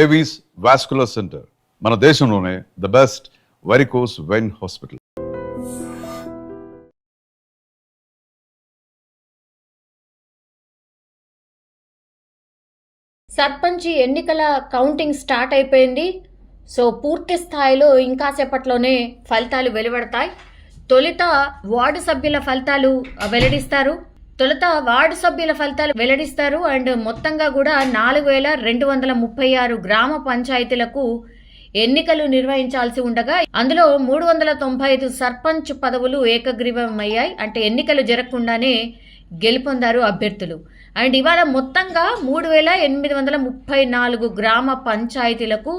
Avis vascular centre మన దేశంలోనే the best varicose vein hospital. Sarpanch ఎన్నికల కౌంటింగ్ స్టార్ట్ అయిపోయింది. సో పూర్తి స్థాయిలో ఇంకా సేపట్లోనే ఫలితాలు వెలువడతాయి. తొలుత వార్డు సభ్యుల ఫలితాలు వెల్లడిస్తారు. అండ్ మొత్తంగా కూడా 4236 గ్రామ పంచాయతీలకు ఎన్నికలు నిర్వహించాల్సి ఉండగా అందులో 395 సర్పంచ్ పదవులు ఏకగ్రీవమయ్యాయి. అంటే ఎన్నికలు జరగకుండానే గెలుపొందారు అభ్యర్థులు. అండ్ ఇవాళ మొత్తంగా 3834 గ్రామ పంచాయతీలకు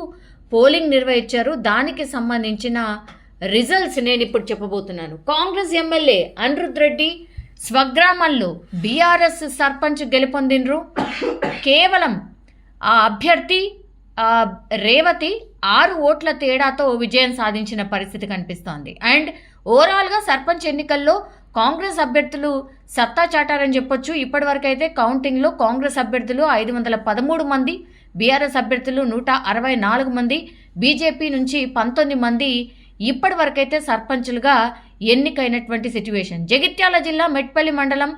పోలింగ్ నిర్వహించారు. దానికి సంబంధించిన రిజల్ట్స్ నేను ఇప్పుడు చెప్పబోతున్నాను. కాంగ్రెస్ ఎమ్మెల్యే అనిరుద్ రెడ్డి స్వగ్రామంలో బీఆర్ఎస్ సర్పంచ్ గెలుపొందినరు. కేవలం ఆ అభ్యర్థి రేవతి 6 ఓట్ల తేడాతో విజయం సాధించిన పరిస్థితి కనిపిస్తోంది. అండ్ ఓవరాల్గా సర్పంచ్ ఎన్నికల్లో కాంగ్రెస్ అభ్యర్థులు సత్తా చాటారని చెప్పొచ్చు. ఇప్పటివరకు అయితే కౌంటింగ్లో కాంగ్రెస్ అభ్యర్థులు 513 మంది, బీఆర్ఎస్ అభ్యర్థులు 164 మంది, బీజేపీ నుంచి 19 మంది ఇప్పటి వరకైతే సర్పంచులుగా ఎన్నికైనటువంటి సిచ్యువేషన్. జగిత్యాల జిల్లా మెట్పల్లి మండలం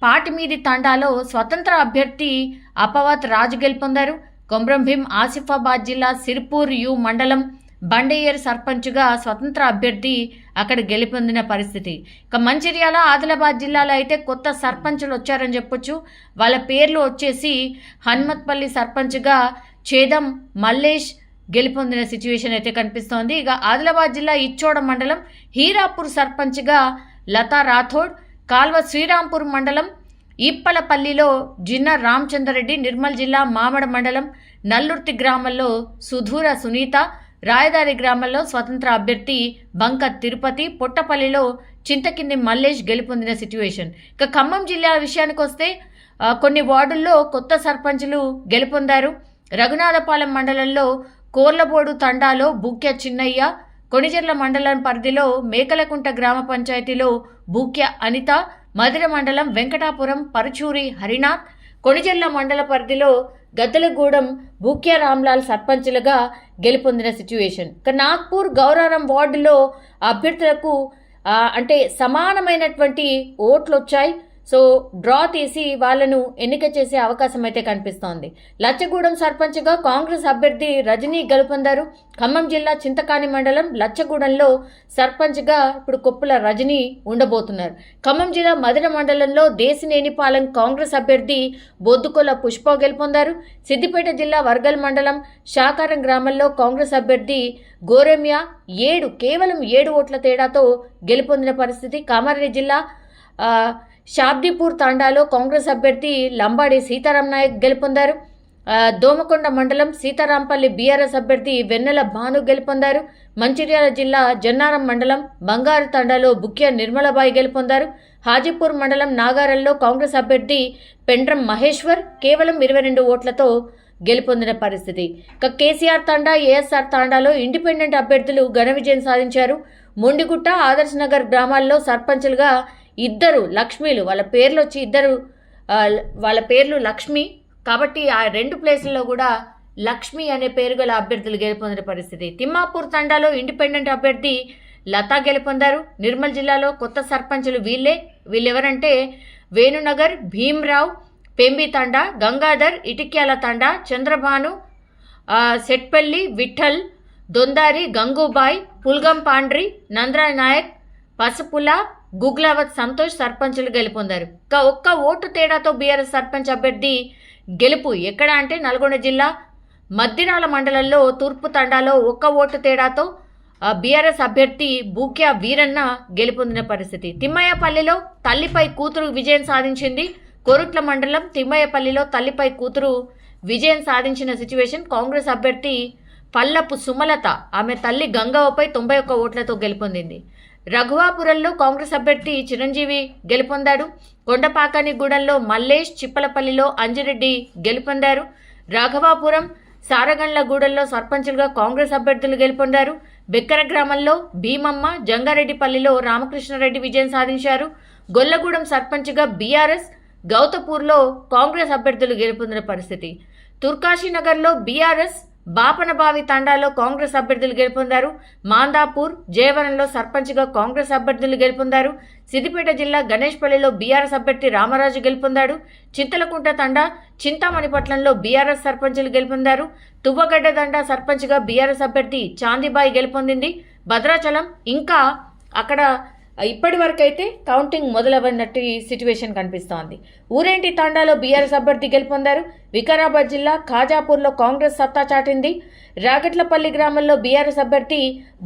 పాటిమీది తండాలో స్వతంత్ర అభ్యర్థి అపవత్ రాజు గెలుపొందారు. కొమ్రంభీం ఆసిఫాబాద్ జిల్లా సిర్పూర్ యు మండలం బండేయర్ సర్పంచ్గా స్వతంత్ర అభ్యర్థి అక్కడ గెలుపొందిన పరిస్థితి. ఇక మంచిర్యాల ఆదిలాబాద్ జిల్లాలో అయితే కొత్త సర్పంచులు వచ్చారని చెప్పొచ్చు. వాళ్ళ పేర్లు వచ్చేసి హన్మత్పల్లి సర్పంచ్గా చేదం మల్లేష్ గెలుపొందిన సిచ్యువేషన్ అయితే కనిపిస్తోంది. ఇక ఆదిలాబాద్ జిల్లా ఇచ్చోడ మండలం హీరాపూర్ సర్పంచ్గా లతా రాథోడ్, కాల్వ శ్రీరాంపూర్ మండలం ఈప్పలపల్లిలో జిన్న రామచంద్రరెడ్డి, నిర్మల్ జిల్లా మామడ మండలం నల్లుర్తి గ్రామంలో సుధూర సునీత, రాయదారి గ్రామంలో స్వతంత్ర అభ్యర్థి బంక తిరుపతి, పొట్టపల్లిలో చింతకింది మల్లేష్ గెలుపొందిన సిచ్యువేషన్. ఇక ఖమ్మం జిల్లా విషయానికి వస్తే కొన్ని వార్డుల్లో కొత్త సర్పంచులు గెలుపొందారు. రఘునాథపాలెం మండలంలో కోర్లబోడు తండాలో బూక్య చిన్నయ్య, కొణిజర్ల మండలం పరిధిలో మేకలకుంట గ్రామ పంచాయతీలో బూక్య అనిత, మధిర మండలం వెంకటాపురం పరుచూరి హరినాథ్, కొణిజర్ల మండల పరిధిలో గద్దలగూడెం బూక్య రామ్లాల్ సర్పంచులుగా గెలుపొందిన సిచ్యువేషన్. ఇక నాగ్పూర్ గౌరారం వార్డులో అభ్యర్థులకు అంటే సమానమైనటువంటి ఓట్లు వచ్చాయి. సో డ్రా తీసి వాళ్ళను ఎన్నిక చేసే అవకాశం అయితే కనిపిస్తోంది. లచ్చగూడెం సర్పంచ్గా కాంగ్రెస్ అభ్యర్థి రజనీ గెలుపొందారు. ఖమ్మం జిల్లా చింతకాని మండలం లచ్చగూడెంలో సర్పంచ్గా ఇప్పుడు కొప్పుల రజనీ ఉండబోతున్నారు. ఖమ్మం జిల్లా మధిర మండలంలో దేశినేనిపాలెం కాంగ్రెస్ అభ్యర్థి బొద్దుకొల పుష్ప గెలుపొందారు. సిద్దిపేట జిల్లా వర్గల్ మండలం షాకారం గ్రామంలో కాంగ్రెస్ అభ్యర్థి గోరెమ్య కేవలం 7 ఓట్ల తేడాతో గెలుపొందిన పరిస్థితి. కామారెడ్డి జిల్లా షాబ్దీపూర్ తాండాలో కాంగ్రెస్ అభ్యర్థి లంబాడి సీతారాం నాయక్ గెలుపొందారు. దోమకొండ మండలం సీతారాంపల్లి బీఆర్ఎస్ అభ్యర్థి వెన్నెల భాను గెలుపొందారు. మంచిర్యాల జిల్లా జన్నారం మండలం బంగారు తండాలో బుక్య నిర్మలబాయి గెలుపొందారు. హాజీపూర్ మండలం నాగారంలో కాంగ్రెస్ అభ్యర్థి పెండ్రం మహేశ్వర్ కేవలం 22 ఓట్లతో గెలుపొందిన పరిస్థితి. ఇక కేసీఆర్ తాండా, ఏఎస్ఆర్ తాండాలో ఇండిపెండెంట్ అభ్యర్థులు ఘన విజయం సాధించారు. మొండిగుట్ట, ఆదర్శ్ నగర్ గ్రామాల్లో సర్పంచులుగా 2 లక్ష్మీలు, వాళ్ళ పేర్లు లక్ష్మి కాబట్టి ఆ 2 ప్లేసుల్లో కూడా లక్ష్మి అనే పేరు గల అభ్యర్థులు గెలుపొందిన పరిస్థితి. తిమ్మాపూర్ తండాలో ఇండిపెండెంట్ అభ్యర్థి లతా గెలుపొందారు. నిర్మల్ జిల్లాలో కొత్త సర్పంచులు వీళ్ళెవరంటే వేణునగర్ భీమ్రావ్, పెంబి తండా, గంగాధర్, ఇటిక్యాల తండా, చంద్రభాను, సెట్పల్లి, విఠల్, దొందారి, గంగూబాయ్, పుల్గం పాండ్రి, నంద్రా నాయక్, పసుపుల, గుగ్లావత్ సంతోష్ సర్పంచులు గెలుపొందారు. ఒక్క ఓటు తేడాతో బీఆర్ఎస్ సర్పంచ్ అభ్యర్థి గెలుపు ఎక్కడ అంటే నల్గొండ జిల్లా మద్దిరాల మండలంలో తూర్పు తండాలో 1 ఓటు తేడాతో బీఆర్ఎస్ అభ్యర్థి బూక్యా వీరన్న గెలుపొందిన పరిస్థితి. తిమ్మయ్యపల్లిలో తల్లిపై కూతురు విజయం సాధించింది. కోరుట్ల మండలం తిమ్మయ్యపల్లిలో తల్లిపై కూతురు విజయం సాధించిన సిచ్యువేషన్. కాంగ్రెస్ అభ్యర్థి పల్లపు సుమలత ఆమె తల్లి గంగవ్వపై 91 ఓట్లతో గెలుపొందింది. రఘువాపురంలో కాంగ్రెస్ అభ్యర్థి చిరంజీవి గెలుపొందాడు. కొండపాకానిగూడెంలో మల్లేష్, చిప్పలపల్లిలో అంజిరెడ్డి గెలుపొందారు. రాఘవాపురం, సారగండ్లగూడెంలో సర్పంచులుగా కాంగ్రెస్ అభ్యర్థులు గెలుపొందారు. బెక్కర గ్రామంలో భీమమ్మ, జంగారెడ్డిపల్లిలో రామకృష్ణారెడ్డి విజయం సాధించారు. గొల్లగూడెం సర్పంచ్గా బీఆర్ఎస్, గౌతపూర్లో కాంగ్రెస్ అభ్యర్థులు గెలుపొందిన పరిస్థితి. తుర్కాశీనగర్లో బీఆర్ఎస్, బాపనబావి తండాలో కాంగ్రెస్ అభ్యర్థులు గెలుపొందారు. మాందాపూర్, జయవరంలో సర్పంచ్గా కాంగ్రెస్ అభ్యర్థులు గెలుపొందారు. సిద్దిపేట జిల్లా గణేష్పల్లిలో బీఆర్ఎస్ అభ్యర్థి రామరాజు గెలుపొందాడు. చింతలకుంట తండా, చింతామణిపట్నంలో బీఆర్ఎస్ సర్పంచులు గెలుపొందారు. తువ్వగడ్డ తండా సర్పంచ్గా బీఆర్ఎస్ అభ్యర్థి చాందిబాయి గెలుపొందింది. భద్రాచలం ఇంకా అక్కడ ఇప్పటి వరకైతే కౌంటింగ్ మొదలవన్నట్టు సిచ్యువేషన్ కనిపిస్తోంది. ఊరేంటి తాండాలో బీఆర్ఎస్ అభ్యర్థి గెలుపొందారు. వికారాబాద్ జిల్లా ఖాజాపూర్లో కాంగ్రెస్ సత్తా చాటింది. రాగట్లపల్లి గ్రామంలో బీఆర్ఎస్ అభ్యర్థి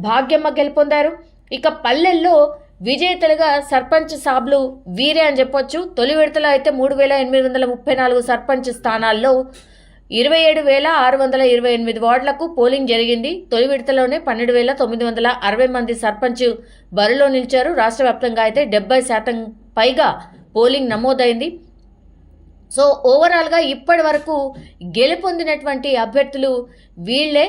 భాగ్యమ్మ గెలుపొందారు. ఇక పల్లెల్లో విజేతలుగా సర్పంచ్ సాబ్లు వీరే అని చెప్పొచ్చు. తొలి విడతలో అయితే 3,834 సర్పంచ్ స్థానాల్లో 27,628 వార్డులకు పోలింగ్ జరిగింది. తొలి విడతలోనే 12,960 మంది సర్పంచ్ బరిలో నిలిచారు. రాష్ట్ర వ్యాప్తంగా అయితే 70% పైగా పోలింగ్ నమోదైంది. సో ఓవరాల్గా ఇప్పటి వరకు గెలుపొందినటువంటి అభ్యర్థులు వీళ్ళే.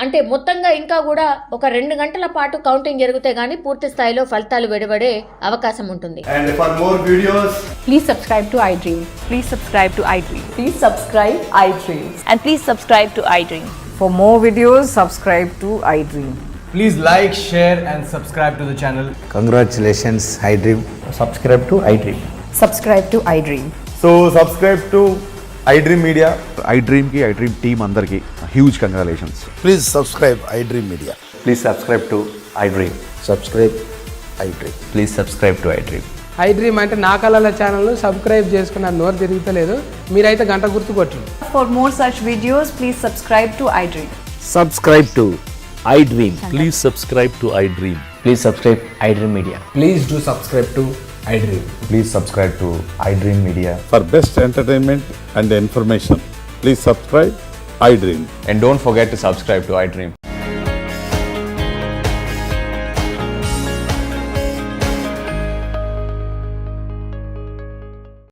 అంటే మొత్తంగా ఇంకా కూడా ఒక 2 గంటల పాటు కౌంటింగ్ జరిగితే గానీ పూర్తి స్థాయిలో ఫలితాలు వెలువడే అవకాశం ఉంటుంది. And for more videos, Please subscribe to iDream. Please subscribe to iDream. Please subscribe iDream. And please subscribe to iDream. For more videos, subscribe to iDream. please like, share and subscribe to the channel. Congratulations, iDream. Subscribe to iDream. Subscribe to iDream. So subscribe to iDream Media. iDream team అందరికి huge congratulations. Please subscribe iDream Media. Please subscribe to iDream. Subscribe iDream. Please subscribe to iDream. iDream అంటే నా కళల ఛానల్ను subscribe చేసుకున్న నోరు తిరుగుతలేదు. మీరైతే గంట గుర్తు కొట్టండి. For more such videos, please subscribe to iDream. Subscribe to iDream. Please subscribe to iDream. Please subscribe iDream Media. Please do subscribe to iDream. Please subscribe to iDream Media. For best entertainment and information, please subscribe iDream. And don't forget to subscribe to iDream.